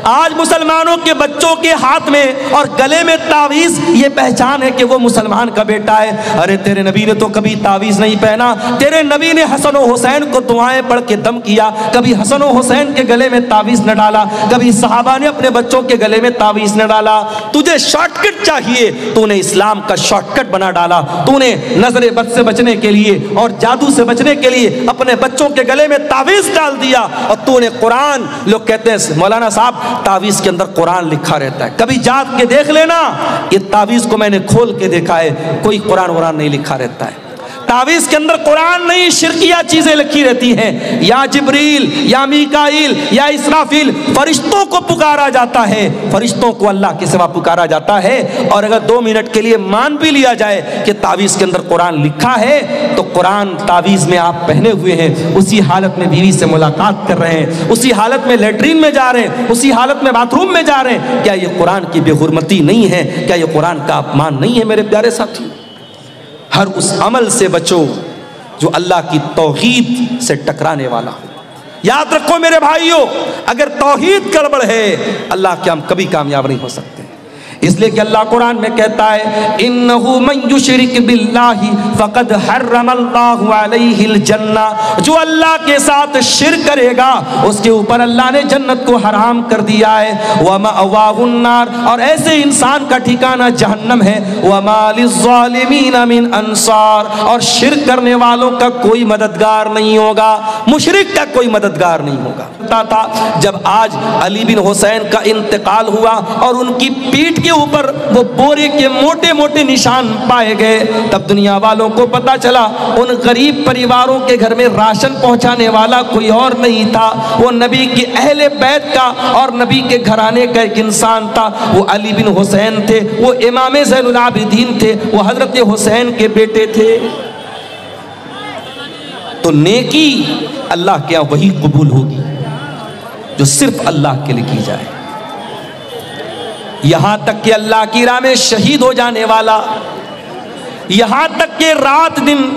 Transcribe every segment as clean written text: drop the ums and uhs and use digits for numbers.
آج مسلمانوں کے بچوں کے ہاتھ میں اور گلے میں تعویذ، یہ پہچان ہے کہ وہ مسلمان کا بیٹا ہے۔ ارے تیرے نبی نے تو کبھی تعویذ نہیں پہنا، تیرے نبی نے حسن و حسین کو دعائیں پڑھ کے دم کیا، کبھی حسن و حسین کے گلے میں تعویذ نہ ڈالا، کبھی صحابہ نے اپنے بچوں کے گلے میں تعویذ نہ ڈالا۔ تجھے شارٹ کٹ چاہیے، تو نے اسلام کا شارٹ کٹ بنا ڈالا، تو نے نظر بد سے بچنے کے لیے اور جادو سے بچنے کے لیے اپنے بچوں کے گلے میں تعویذ ڈال دیا، اور تو نے قرآن، لوگ کہتے ہیں مولانا صاحب تعویذ کے اندر قرآن لکھا رہتا ہے، کبھی جات کے دیکھ لینا، یہ تعویذ کو میں نے کھول کے دیکھا ہے، کوئی قرآن نہیں لکھا رہتا ہے۔ تعویذ کے اندر قرآن نہیں، شرکیہ چیزیں لکھی رہتی ہیں، یا جبریل یا میکائیل یا اسرافیل، فرشتوں کو پکارا جاتا ہے، فرشتوں کو اللہ کے سوا پکارا جاتا ہے۔ اور اگر 2 منٹ کے لیے مان بھی لیا جائے کہ تعویذ کے اندر قرآن لکھا ہے، تو قرآن تعویذ میں آپ پہنے ہوئے ہیں، اسی حالت میں بیوی سے ملاقات کر رہے ہیں، اسی حالت میں لیٹرین میں جا رہے ہیں، اسی حالت میں باتھ روم میں جا رہے ہیں، کیا یہ قرآن کی بے حرمتی نہیں ہے؟ کیا یہ قرآن کا اپمان نہیں ہے؟ میرے پیارے ساتھی، ہر اس عمل سے بچو جو اللہ کی توحید سے ٹکرانے والا ہو۔ یاد رکھو میرے بھائیوں، اگر توحید گڑبڑ ہے، اللہ کے ہم کبھی کامیاب نہیں ہو سکتے، اس لیے کہ اللہ قرآن میں کہتا ہے انہو من یشرک باللہ فقد حرم اللہ علیہ الجنہ، جو اللہ کے ساتھ شرک کرے گا اس کے اوپر اللہ نے جنت کو حرام کر دیا ہے، ومأواہ النار، اور ایسے انسان کا ٹھکانہ جہنم ہے، وما للظالمین من انصار، اور شرک کرنے والوں کا کوئی مددگار نہیں ہوگا، مشرک کا کوئی مددگار نہیں ہوگا۔ جب آج علی بن حسین کا انتقال ہوا اور ان کی پیٹھ کے اوپر وہ بورے کے موٹے موٹے نشان پائے گئے، تب دنیا والوں کو پتا چلا ان غریب پریواروں کے گھر میں راشن پہنچانے والا کوئی اور نہیں تھا، وہ نبی کے اہل بیت کا اور نبی کے گھرانے کا ایک انسان تھا، وہ علی بن حسین تھے، وہ امام زین العابدین تھے، وہ حضرت حسین کے بیٹے تھے۔ تو نیکی اللہ کے یہاں وہی قبول ہوگی جو صرف اللہ کے لیے کی جائے، یہاں تک کہ اللہ کی راہ میں شہید ہو جانے والا، یہاں تک کہ رات دن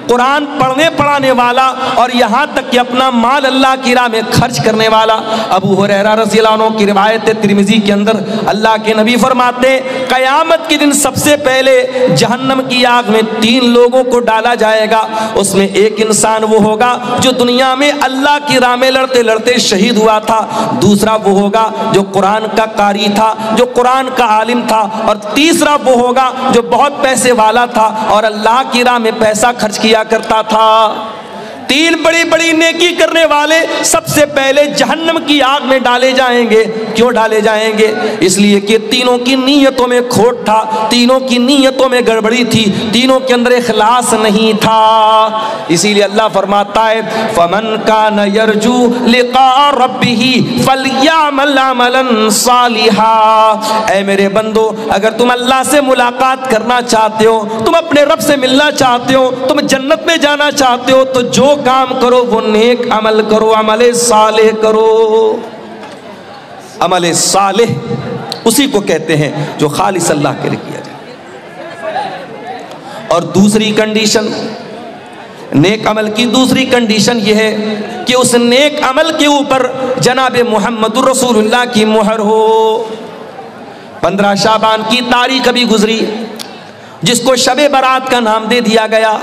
قرآن پڑھنے پڑھانے والا، اور یہاں تک کہ اپنا مال اللہ کی راہ میں خرچ کرنے والا۔ ابو ہریرہ رضی اللہ عنہ کی روایت ہے ترمذی کے اندر، اللہ کے نبی فرماتے ہیں قیامت کے دن سب سے پہلے جہنم کی آگ میں 3 لوگوں کو ڈالا جائے گا، اس میں ایک انسان وہ ہوگا جو دنیا میں اللہ کی راہ میں لڑتے لڑتے شہید ہوا تھا، دوسرا وہ ہوگا جو قرآن کا قاری تھا، جو قرآن کا عالم تھا، اور تیسرا وہ ہوگا جو بہت پیسے والا تھا اور اللہ کی راہ میں پیسہ خرچ کیا کرتا تھا۔ 3 بڑی بڑی نیکی کرنے والے سب سے پہلے جہنم کی آگ میں ڈالے جائیں گے۔ کیوں ڈالے جائیں گے؟ اس لیے کہ تینوں کی نیتوں میں کھوٹ تھا، تینوں کی نیتوں میں گڑبڑی تھی، تینوں کے اندر اخلاص نہیں تھا۔ اسی لیے اللہ فرماتا ہے فَمَنْ كَانَ يَرْجُو لِقَاءَ رَبِّهِ فَلْيَعْمَلْ عَمَلًا صَالِحًا۔ اے میرے بندو، اگر تم اللہ سے ملاقات کرنا چاہتے ہو، تم اپنے رب سے ملنا چاہتے ہو، تم جنت میں جانا چاہتے ہو، تو جو کام کرو وہ نیک عمل کرو، عمل صالح کرو۔ عمل صالح اسی کو کہتے ہیں جو خالص اللہ کے لیے کیا جائے۔ اور دوسری کنڈیشن، نیک عمل کی دوسری کنڈیشن یہ ہے کہ اس نیک عمل کے اوپر جناب محمد رسول اللہ کی مہر ہو۔ 15 شعبان کی تاریخ ابھی گزری جس کو شب برات کا نام دے دیا گیا،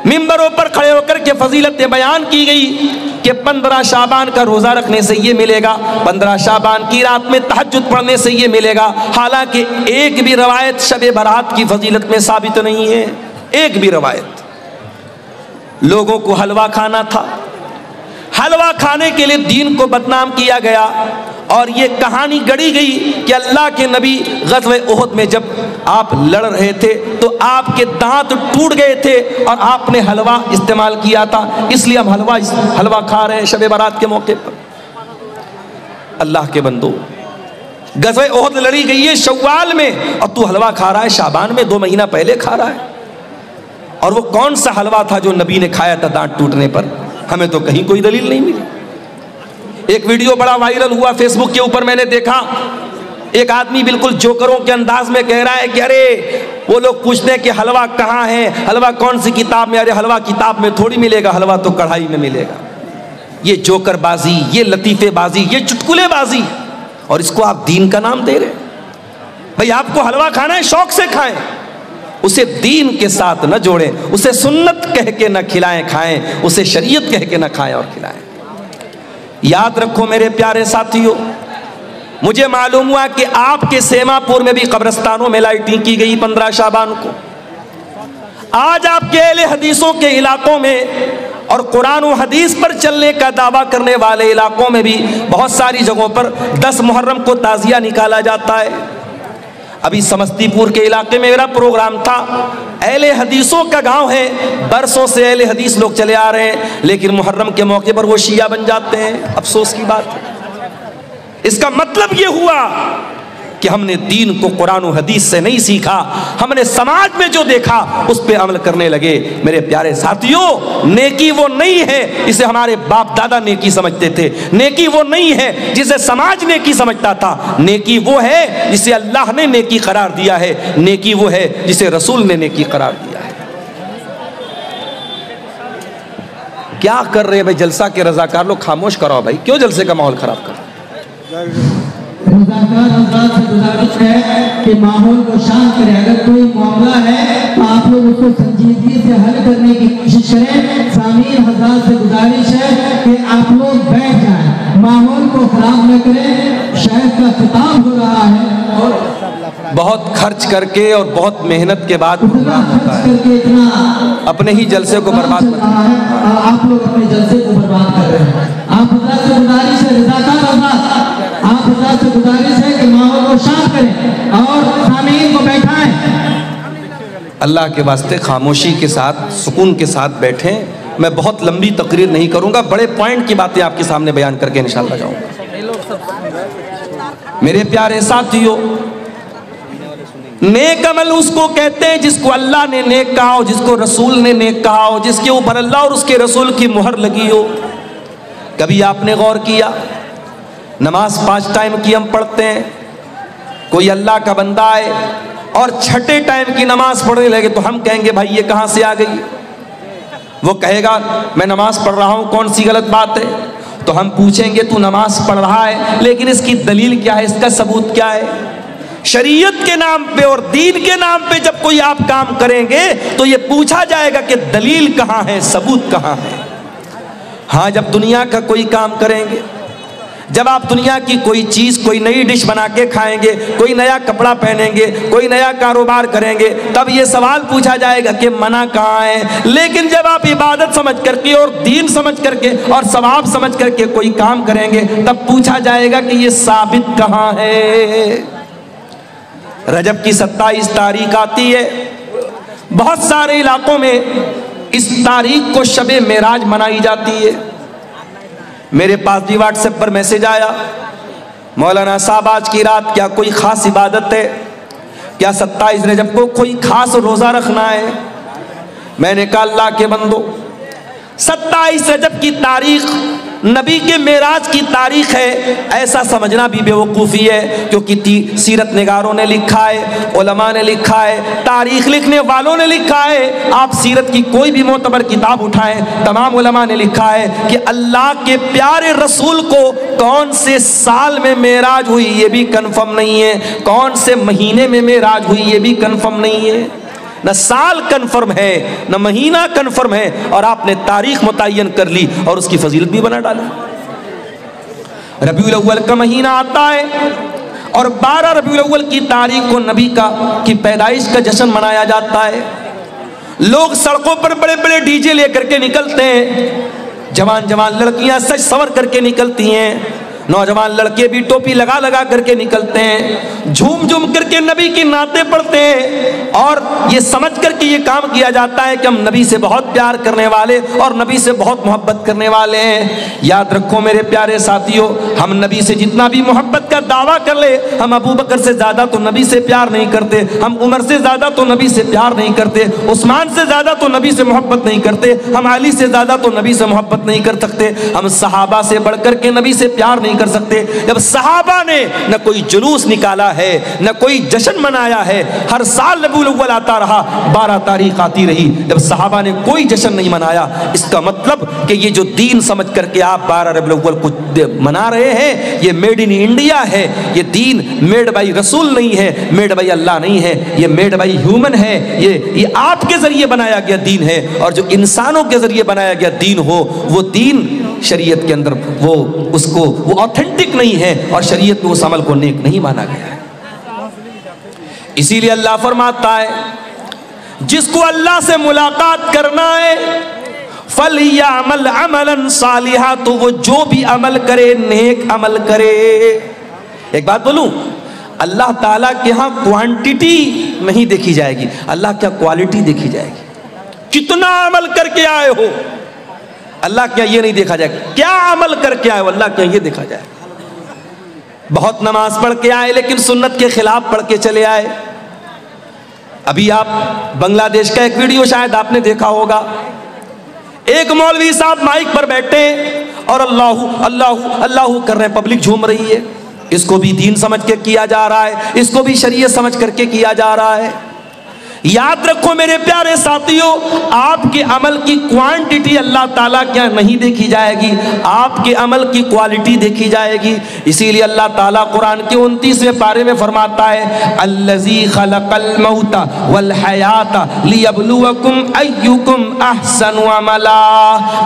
ممبروں پر کھڑے ہو کر کے فضیلتیں بیان کی گئی کہ 15 شعبان کا روزہ رکھنے سے یہ ملے گا، 15 شعبان کی رات میں تہجد پڑھنے سے یہ ملے گا، حالانکہ ایک بھی روایت شب برات کی فضیلت میں ثابت نہیں ہے، ایک بھی روایت۔ لوگوں کو حلوہ کھانا تھا، حلوہ کھانے کے لیے دین کو بدنام کیا گیا، اور یہ کہانی گڑی گئی کہ اللہ کے نبی غزوہ احد میں جب آپ لڑ رہے تھے تو آپ کے دانت ٹوٹ گئے تھے اور آپ نے حلوہ استعمال کیا تھا، اس لیے ہم حلوہ کھا رہے ہیں شب برات کے موقع پر۔ اللہ کے بندو، غزوہ احد لڑی گئی ہے شوال میں اور تو حلوہ کھا رہا ہے شعبان میں، 2 مہینہ پہلے کھا رہا ہے۔ اور وہ کون سا حلوہ تھا جو نبی نے کھایا تھا دانت ٹوٹنے پر؟ ہمیں تو کہیں کوئی دلیل نہیں ملی۔ ایک ویڈیو بڑا وائرل ہوا فیس بک کے اوپر، میں نے دیکھا ایک آدمی بالکل جوکروں کے انداز میں کہہ رہا ہے کہ ارے وہ لوگ پوچھتے ہیں کہ حلوہ کہاں ہے، حلوہ کون سی کتاب میں؟ ارے حلوہ کتاب میں تھوڑی ملے گا، حلوہ تو کڑھائی میں ملے گا۔ یہ جوکر بازی، یہ لطیفے بازی، یہ چٹکلے بازی، اور اس کو آپ دین کا نام دے رہے ہیں۔ بھئی آپ کو حلوہ کھانا ہے، شوق سے کھائیں، اسے دین کے ساتھ نہ جوڑیں، اسے سنت کہہ کے نہ کھلائیں کھائیں، اسے شریعت کہہ کے نہ کھائیں اور کھلائیں۔ یاد رکھو میرے پیارے ساتھیو، مجھے معلوم ہوا کہ آپ کے سیما پور میں بھی قبرستانوں میں لائٹنگ کی گئی 15 شعبان کو۔ آج آپ کے اہل حدیثوں کے علاقوں میں اور قرآن و حدیث پر چلنے کا دعویٰ کرنے والے علاقوں میں بھی بہت ساری جگہوں پر 10 محرم کو تعزیہ نکالا جاتا ہے۔ ابھی سمستی پور کے علاقے میں میرا پروگرام تھا، اہل حدیثوں کا گاؤں ہے، برسوں سے اہل حدیث لوگ چلے آ رہے ہیں، لیکن محرم کے موقع پر وہ شیعہ بن جاتے ہیں۔ افسوس کی بات ہے۔ اس کا مطلب یہ ہوا کہ ہم نے دین کو قرآن و حدیث سے نہیں سیکھا، ہم نے سماج میں جو دیکھا اس پہ عمل کرنے لگے۔ میرے پیارے ساتھیوں، نیکی وہ نہیں ہے جسے ہمارے باپ دادا نیکی سمجھتے تھے، نیکی وہ نہیں ہے جسے سماج نیکی سمجھتا تھا، نیکی وہ ہے جسے اللہ نے نیکی قرار دیا ہے، نیکی وہ ہے جسے رسول نے نیکی قرار دیا ہے۔ کیا کر رہے ہیں بھائی جلسہ کے رضاکار لوگ؟ خاموش کراؤ بھائی، کیوں جلسے کا ماحول خراب کر رہے ہیں؟ رضاکار حضرات سے گزارش ہے کہ ماحول کو شانت کریں، اگر کوئی معاملہ ہے تو آپ لوگ اس کو سنجیدگی سے حل کرنے کی کوشش کریں۔ سامعین حضرات سے گزارش ہے کہ آپ لوگ بیٹھ جائیں، ماحول کو خراب نہ کریں، شیخ کا خطاب ہو رہا ہے اور بہت خرچ کر کے اور بہت محنت کے بعد اپنے ہی جلسے کو برباد کر رہے ہیں۔ آپ لوگ اپنے جلسے کو برباد کر رہے ہیں۔ آپ حضرات سے گزارش ہے، رضاکار حضرات، آپ حضرات سے گزارش ہے کہ ماحول کو شانت کریں اور سامعین کو بیٹھائیں۔ اللہ کے واسطے خاموشی کے ساتھ، سکون کے ساتھ بیٹھیں۔ میں بہت لمبی تقریر نہیں کروں گا، بڑے پوائنٹ کی باتیں آپ کے سامنے بیان کر کے انشاءاللہ جاؤں گا۔ میرے پیارے ساتھیو، نیک عمل اس کو کہتے ہیں جس کو اللہ نے نیک کہا ہو، جس کو رسول نے نیک کہا ہو، جس کے اوپر اللہ اور اس کے رسول کی مہر لگی ہو۔ کبھی آپ نے غور کیا، نماز 5 ٹائم کی ہم پڑھتے ہیں، کوئی اللہ کا بندہ ہے اور 6 ٹائم کی نماز پڑھنے لگے تو ہم کہیں گے بھائی یہ کہاں سے آ گئی؟ وہ کہے گا میں نماز پڑھ رہا ہوں، کون سی غلط بات ہے؟ تو ہم پوچھیں گے تو نماز پڑھ رہا ہے لیکن اس کی دلیل کیا ہے، اس کا ثبوت کیا ہے؟ شریعت کے نام پہ اور دین کے نام پہ جب کوئی آپ کام کریں گے تو یہ پوچھا جائے گا کہ دلیل کہاں ہے، ثبوت کہاں ہے۔ ہاں، جب دنیا کا کوئی کام کریں گے، جب آپ دنیا کی کوئی چیز، کوئی نئی ڈش بنا کے کھائیں گے، کوئی نیا کپڑا پہنیں گے، کوئی نیا کاروبار کریں گے، تب یہ سوال پوچھا جائے گا کہ منع کہاں ہے۔ لیکن جب آپ عبادت سمجھ کر کے اور دین سمجھ کر کے اور ثواب سمجھ کر کے کوئی کام کریں گے تب پوچھا جائے گا کہ یہ ثابت کہاں ہے۔ رجب کی 27 تاریخ آتی ہے، بہت سارے علاقوں میں اس تاریخ کو شب معراج منائی جاتی ہے۔ میرے پاس بھی واٹس ایپ پر میسج آیا، مولانا صاحب آج کی رات کیا کوئی خاص عبادت ہے؟ کیا 27 رجب کو کوئی خاص روزہ رکھنا ہے؟ میں نے کہا اللہ کے بندو، 27 رجب کی تاریخ نبی کے معراج کی تاریخ ہے، ایسا سمجھنا بھی بے وقوفی ہے، کیونکہ سیرت نگاروں نے لکھا ہے، علماء نے لکھا ہے، تاریخ لکھنے والوں نے لکھا ہے۔ آپ سیرت کی کوئی بھی معتبر کتاب اٹھائیں، تمام علماء نے لکھا ہے کہ اللہ کے پیارے رسول کو کون سے سال میں معراج ہوئی یہ بھی کنفرم نہیں ہے، کون سے مہینے میں معراج ہوئی یہ بھی کنفرم نہیں ہے۔ نہ سال کنفرم ہے نہ مہینہ کنفرم ہے، اور آپ نے تاریخ متعین کر لی اور اس کی فضیلت بھی بنا ڈالی۔ ربیع الاول کا مہینہ آتا ہے اور 12 ربیع الاول کی تاریخ کو نبی کی پیدائش کا جشن منایا جاتا ہے۔ لوگ سڑکوں پر بڑے بڑے ڈی جے لے کر کے نکلتے ہیں، جوان جوان لڑکیاں سج سور کر کے نکلتی ہیں، نوجوان لڑکے بھی ٹوپی لگا لگا کر کے نکلتے ہیں، جھوم جھوم کر کے نبی کی نعتیں پڑھتے ہیں، اور یہ سمجھ کر کے یہ کام کیا جاتا ہے کہ ہم نبی سے بہت پیار کرنے والے اور نبی سے بہت محبت کرنے والے ہیں۔ یاد رکھو میرے پیارے ساتھیوں، ہم نبی سے جتنا بھی محبت کا دعویٰ کر لے، ہم ابو بکر سے زیادہ تو نبی سے پیار نہیں کرتے، ہم عمر سے زیادہ تو نبی سے پیار نہیں کرتے، عثمان سے زیادہ تو نبی سے محبت نہیں کرتے، ہم علی سے زیادہ تو نبی سے محبت نہیں کر سکتے، ہم صحابہ سے بڑھ کر کے نبی سے پیار نہیں کر سکتے. جب صحابہ نے نہ کوئی جلوس نکالا ہے نہ کوئی جشن منایا ہے, ہر سال ربیع الاول آتا رہا, 12 تاریخ آتی رہی, جب صحابہ نے کوئی جشن نہیں منایا, اس کا مطلب کہ یہ جو دین سمجھ کر کے آپ 12 ربیع الاول کو منا رہے ہیں, یہ میڈ ان انڈیا ہے. یہ دین میڈ بائی رسول نہیں ہے, میڈ بائی اللہ نہیں ہے, یہ میڈ بائی ہیومن ہے. یہ آپ کے ذریعے بنایا گیا دین ہے, اور جو انسانوں کے ذریعے بنایا گیا دین ہو وہ دین شریعت کے اندر وہ آتھینٹک نہیں ہے, اور شریعت میں اس عمل کو نیک نہیں مانا گیا ہے. اسی لیے اللہ فرماتا ہے جس کو اللہ سے ملاقات کرنا ہے فَلْيَعْمَلْ عَمَلًا صَالِحًا, تو وہ جو بھی عمل کرے نیک عمل کرے. ایک بات بولوں, اللہ تعالیٰ کے ہاں کوانٹیٹی نہیں دیکھی جائے گی, اللہ کیا کوالٹی دیکھی جائے گی. کتنا عمل کر کے آئے ہو, اللہ کیا یہ نہیں دیکھا جائے گا. کیا عمل کر کے آئے ہو, اللہ کیا یہ دیکھا جائے گا. بہت نماز پڑھ کے آئے لیکن سنت کے خلاف پڑھ کے چلے آئے. ابھی آپ بنگلہ دیش کا ایک ویڈیو شاید آپ نے دیکھا ہوگا, ایک مولوی صاحب مائک پر بیٹھے اور اللہ اللہ اللہ کر رہے ہیں, پبلک جھوم رہی ہے. اس کو بھی دین سمجھ کے کیا جا رہا ہے, اس کو بھی شریعت سمجھ کر کے کیا جا رہا ہے. یاد رکھو میرے پیارے ساتھیوں, آپ کے عمل کی کوانٹیٹی اللہ تعالیٰ کیا نہیں دیکھی جائے گی, آپ کے عمل کی کوالٹی دیکھی جائے گی. اسی لیے اللہ تعالیٰ قرآن کے 29ویں پارے میں فرماتا ہے الذی خلق الموت والحیات لیبلوکم ایکم احسن عملا.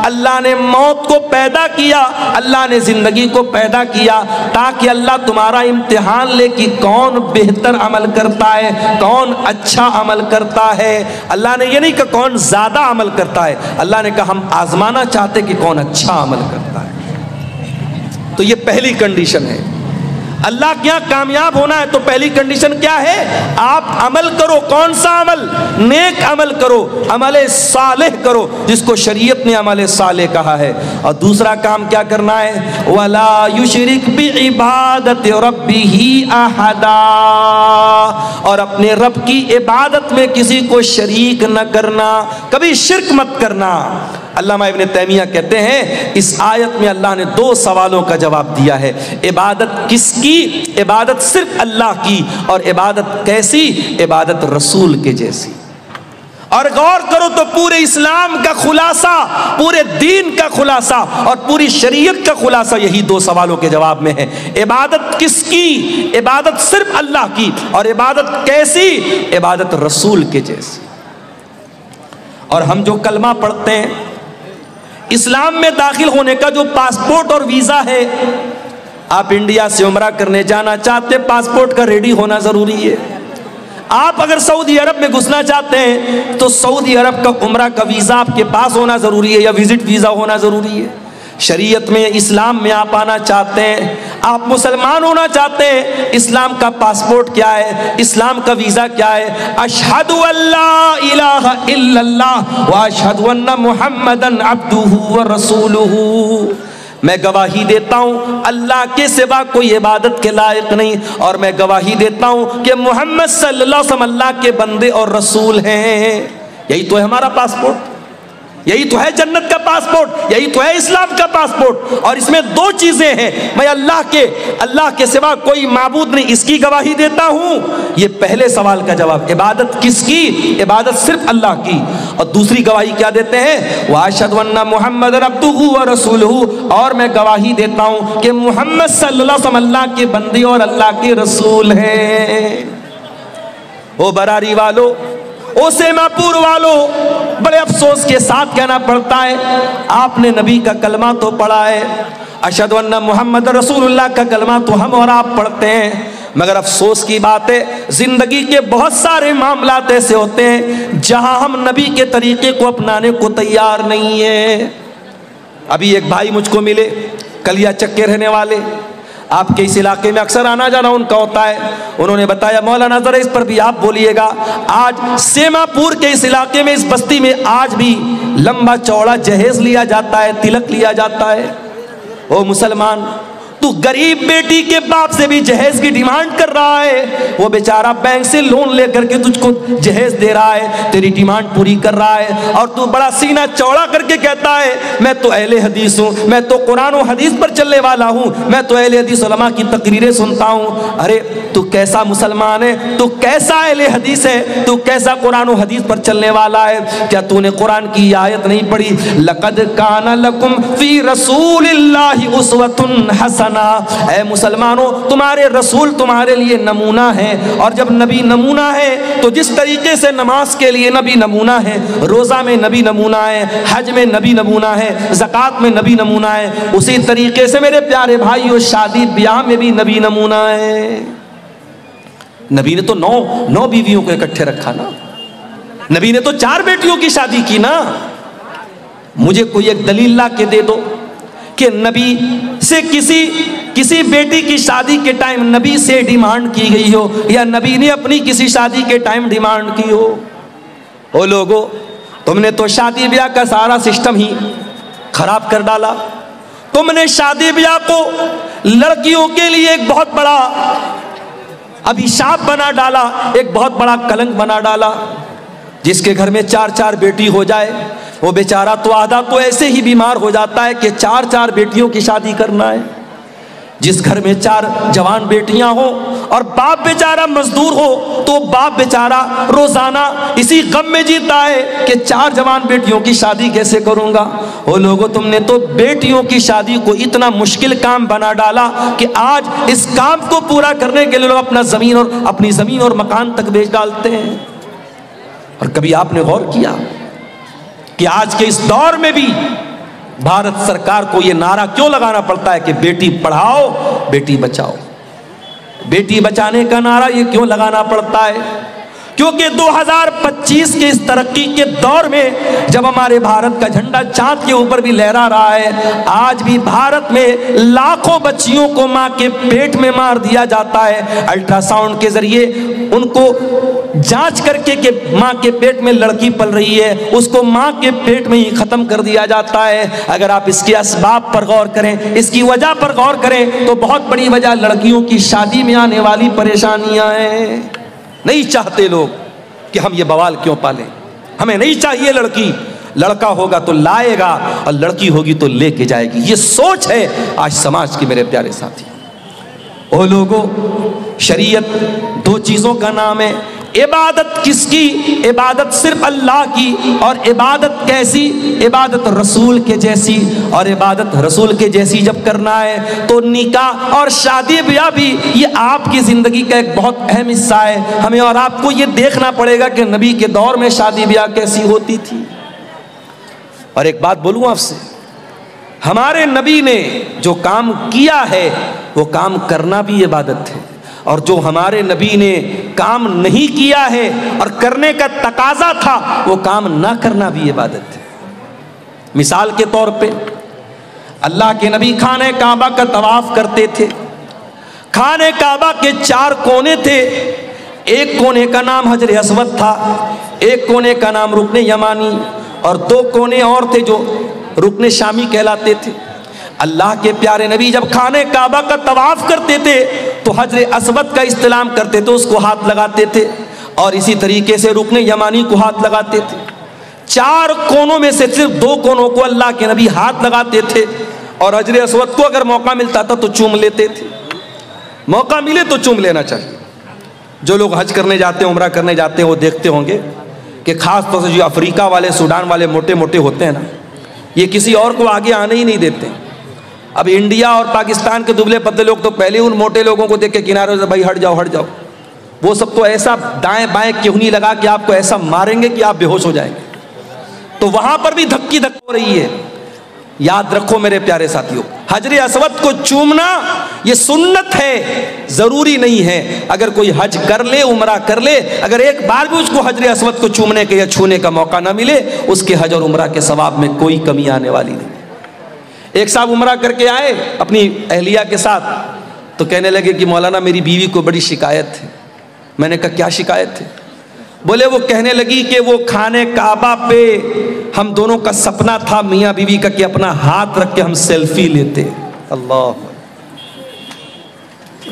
اللہ نے موت کو پیدا کیا, اللہ نے زندگی کو پیدا کیا تاکہ اللہ تمہارا امتحان لے کہ کون بہتر عمل کرتا ہے, کون اچھا عمل کرتا ہے. اللہ نے یہ نہیں کہ کون زیادہ عمل کرتا ہے, اللہ نے کہا ہم آزمانا چاہتے کہ کون اچھا عمل کرتا ہے. تو یہ پہلی کنڈیشن ہے. اللہ کے یہاں کامیاب ہونا ہے تو پہلی کنڈیشن کیا ہے, آپ عمل کرو. کون سا عمل؟ نیک عمل کرو, عمل صالح کرو, جس کو شریعت نے عمل صالح کہا ہے. اور دوسرا کام کیا کرنا ہے, وَلَا يُشْرِكْ بِعِبَادَةِ رَبِّهِ أَحَدًا, اور اپنے رب کی عبادت میں کسی کو شریک نہ کرنا, کبھی شرک مت کرنا. علامہ ابن تیمیہ کہتے ہیں اس آیت میں اللہ نے 2 سوالوں کا جواب دیا ہے. عبادت کس کی؟ عبادت صرف اللہ کی. اور عبادت کیسی؟ عبادت رسول کے جیسی. اور غور کرو تو پورے اسلام کا خلاصہ, پورے دین کا خلاصہ اور پوری شریعت کا خلاصہ یہی 2 سوالوں کے جواب میں ہے. عبادت کس کی؟ عبادت صرف اللہ کی. اور عبادت کیسی؟ عبادت رسول کے جیسی. اور ہم جو کلمہ پڑھتے ہیں, اسلام میں داخل ہونے کا جو پاسپورٹ اور ویزا ہے, آپ انڈیا سے عمرہ کرنے جانا چاہتے, پاسپورٹ کا ریڈی ہونا ضروری ہے. آپ اگر سعودی عرب میں گھسنا چاہتے ہیں تو سعودی عرب کا عمرہ کا ویزا آپ کے پاس ہونا ضروری ہے یا وزٹ ویزا ہونا ضروری ہے. شریعت میں, اسلام میں آپ آنا چاہتے ہیں, آپ مسلمان ہونا چاہتے ہیں, اسلام کا پاسپورٹ کیا ہے, اسلام کا ویزا کیا ہے؟ اشہد ان لا الہ الا اللہ واشہد ان محمدن عبدہ ورسولہ. میں گواہی دیتا ہوں اللہ کے سوا کوئی عبادت کے لائق نہیں, اور میں گواہی دیتا ہوں کہ محمد صلی اللہ علیہ وسلم اللہ کے بندے اور رسول ہیں. یہی تو ہے ہمارا پاسپورٹ, یہی تو ہے جنت کا پاسپورٹ, یہی تو ہے اسلام کا پاسپورٹ. اور اس میں 2 چیزیں ہیں, میں اللہ کے سوا کوئی معبود نہیں, اس کی گواہی دیتا ہوں. یہ پہلے سوال کا جواب. عبادت کس کی؟ عبادت صرف اللہ کی. اور دوسری گواہی کیا دیتے ہیں, وَأَشْهَدُ أَنَّ مُحَمَّدًا عَبْدُهُ وَرَسُولُهُ, اور میں گواہی دیتا ہوں کہ محمد صلی اللہ علیہ وسلم اللہ کے بندے اور اللہ کے رسول ہیں. او براری والو, او سیما پور والو, بڑے افسوس کے ساتھ کہنا پڑتا ہے, آپ نے نبی کا کلمہ تو پڑھا ہے, اشہد ان محمد رسول اللہ کا کلمہ تو ہم اور آپ پڑھتے ہیں, مگر افسوس کی بات ہے زندگی کے بہت سارے معاملات ایسے ہوتے ہیں جہاں ہم نبی کے طریقے کو اپنانے کو تیار نہیں ہیں. ابھی ایک بھائی مجھ کو ملے, کلیا چک کے رہنے والے, آپ کے اس علاقے میں اکثر آنا جانا ان کا ہوتا ہے. انہوں نے بتایا مولانا ذرا اس پر بھی آپ بولیے گا, آج سیما پور کے اس علاقے میں, اس بستی میں آج بھی لمبا چوڑا جہیز لیا جاتا ہے, تلک لیا جاتا ہے. او مسلمان, تو غریب بیٹی کے باپ سے بھی جہیز کی ڈیمانڈ کر رہا ہے، وہ بیچارہ بینک سے لون لے کر کے تجھ کو جہیز دے رہا ہے، تیری ڈیمانڈ پوری کر رہا ہے، اور تو بڑا سینہ چوڑا کر کے کہتا ہے میں تو اہل حدیث ہوں، میں تو قرآن و حدیث پر چلنے والا ہوں، میں تو اہل حدیث علماء کی تقریریں سنتا ہوں۔ ارے تو کیسا مسلمان ہے، تو کیسا اہل حدیث ہے، تو کیسا قرآن و حدیث پر چلنے والا ہے؟ کیا تو نے قرآن کی آیت نہیں پڑھی؟ لقد کان لکم فی رسول اللہ اسوۃ حسنہ۔ اے مسلمانوں، تمہارے رسول تمہارے لیے نمونہ ہے، اور جب نبی نمونہ ہے تو جس طریقے سے نماز کے لیے نبی نمونہ ہے، روزہ میں نبی نمونہ ہے، حج میں نبی نمونہ ہے، زکوٰۃ میں نبی نمونہ ہے، اسی طریقے سے میرے پیارے بھائیو شادی بیاہ میں بھی نبی نمونہ ہے۔ نبی نے تو نو بیویوں کو اکٹھے رکھا نا، نبی نے تو 4 بیٹیوں کی شادی کی نا۔ مجھے کوئی ایک دلیل لا کے دے دو کہ نبی سے کسی بیٹی کی شادی کے ٹائم نبی سے ڈیمانڈ کی گئی ہو، یا نبی نے اپنی کسی شادی کے ٹائم ڈیمانڈ کی ہو۔ او لوگو، تم نے تو شادی بیاہ کا سارا سسٹم ہی خراب کر ڈالا۔ تم نے شادی بیاہ کو لڑکیوں کے لیے ایک بہت بڑا ابھیشاپ بنا ڈالا، ایک بہت بڑا کلنک بنا ڈالا۔ جس کے گھر میں 4 بیٹی ہو جائے وہ بیچارہ تو آدھا تو ایسے ہی بیمار ہو جاتا ہے کہ 4 بیٹیوں کی شادی کرنا ہے۔ جس گھر میں 4 جوان بیٹیاں ہوں اور باپ بیچارہ مزدور ہو تو باپ بیچارہ روزانہ اسی غم میں جیتا ہے کہ 4 جوان بیٹیوں کی شادی کیسے کروں گا۔ وہ لوگوں، تم نے تو بیٹیوں کی شادی کو اتنا مشکل کام بنا ڈالا کہ آج اس کام کو پورا کرنے کے لیے لوگ اپنی زمین اور مکان تک بیچ ڈالتے ہیں۔ اور کبھی آپ نے غور کیا کہ آج کے اس دور میں بھی بھارت سرکار کو یہ نعرہ کیوں لگانا پڑتا ہے کہ بیٹی پڑھاؤ بیٹی بچاؤ؟ بیٹی بچانے کا نعرہ یہ کیوں لگانا پڑتا ہے؟ کیونکہ 2025 کے اس ترقی کے دور میں جب ہمارے بھارت کا جھنڈا چاند کے اوپر بھی لہرا رہا ہے، آج بھی بھارت میں لاکھوں بچیوں کو ماں کے پیٹ میں مار دیا جاتا ہے۔ الٹرا ساؤنڈ کے ذریعے ان کو جانچ کر کے کہ ماں کے پیٹ میں لڑکی پل رہی ہے، اس کو ماں کے پیٹ میں ہی ختم کر دیا جاتا ہے۔ اگر آپ اس کے اسباب پر غور کریں، اس کی وجہ پر غور کریں تو بہت بڑی وجہ لڑکیوں کی شادی میں آنے والی پریشانیاں ہیں۔ نہیں چاہتے لوگ کہ ہم یہ بوال کیوں پالیں، ہمیں نہیں چاہیے لڑکی، لڑکا ہوگا تو لائے گا اور لڑکی ہوگی تو لے کے جائے گی۔ یہ سوچ ہے آج سماج کی میرے پیارے ساتھی۔ او لوگوں، شریعت 2 چیزوں کا نام ہے۔ عبادت کس کی؟ عبادت صرف اللہ کی، اور عبادت کیسی؟ عبادت رسول کے جیسی، اور عبادت رسول کے جیسی جب کرنا ہے تو نکاح اور شادی بیاہ بھی یہ آپ کی زندگی کا ایک بہت اہم حصہ ہے۔ ہمیں اور آپ کو یہ دیکھنا پڑے گا کہ نبی کے دور میں شادی بیاہ کیسی ہوتی تھی۔ اور ایک بات بولوں آپ سے، ہمارے نبی نے جو کام کیا ہے وہ کام کرنا بھی عبادت ہے، اور جو ہمارے نبی نے کام نہیں کیا ہے اور کرنے کا تقاضا تھا وہ کام نہ کرنا بھی عبادت ہے۔ مثال کے طور پہ اللہ کے نبی خانہ کعبہ کا طواف کرتے تھے۔ خانہ کعبہ کے 4 کونے تھے، ایک کونے کا نام حجر اسود تھا، ایک کونے کا نام رکن یمانی، اور 2 کونے اور تھے جو رکن شامی کہلاتے تھے۔ اللہ کے پیارے نبی جب خانہ کعبہ کا طواف کرتے تھے تو حجر اسود کا استلام کرتے تھے، اس کو ہاتھ لگاتے تھے، اور اسی طریقے سے رکن یمانی کو ہاتھ لگاتے تھے۔ 4 کونوں میں سے صرف 2 کونوں کو اللہ کے نبی ہاتھ لگاتے تھے، اور حجر اسود کو اگر موقع ملتا تھا تو چوم لیتے تھے۔ موقع ملے تو چوم لینا چاہیے۔ جو لوگ حج کرنے جاتے ہیں، عمرہ کرنے جاتے ہیں، وہ دیکھتے ہوں گے کہ خاص طور سے جو افریقہ والے، سوڈان والے موٹے موٹے ہوتے ہیں نا، یہ کسی اور کو آگے آنے ہی نہیں دیتے۔ اب انڈیا اور پاکستان کے دبلے پتلے لوگ تو پہلے ان موٹے لوگوں کو دیکھ کے کنارے سے بھائی ہٹ جاؤ ہٹ جاؤ، وہ سب تو ایسا دائیں بائیں کہنی لگا کہ آپ کو ایسا ماریں گے کہ آپ بے ہوش ہو جائیں گے۔ تو وہاں پر بھی دھکی دھک ہو رہی ہے۔ یاد رکھو میرے پیارے ساتھیوں، حجر اسود کو چومنا یہ سنت ہے، ضروری نہیں ہے۔ اگر کوئی حج کر لے، عمرہ کر لے، اگر ایک بار بھی اس کو حجر اسود کو چومنے کے یا چھونے کا موقع نہ ملے، اس کے حج اور عمرہ کے ثواب میں کوئی کمی آنے والی نہیں۔ ایک صاحب عمرہ کر کے آئے اپنی اہلیہ کے ساتھ، تو کہنے لگے کہ مولانا میری بیوی کو بڑی شکایت ہے۔ میں نے کہا کیا شکایت ہے؟ بولے وہ کہنے لگی کہ وہ خانہ کعبہ پہ ہم دونوں کا سپنا تھا میاں بیوی کا کہ اپنا ہاتھ رکھ کے ہم سیلفی لیتے۔ اللہ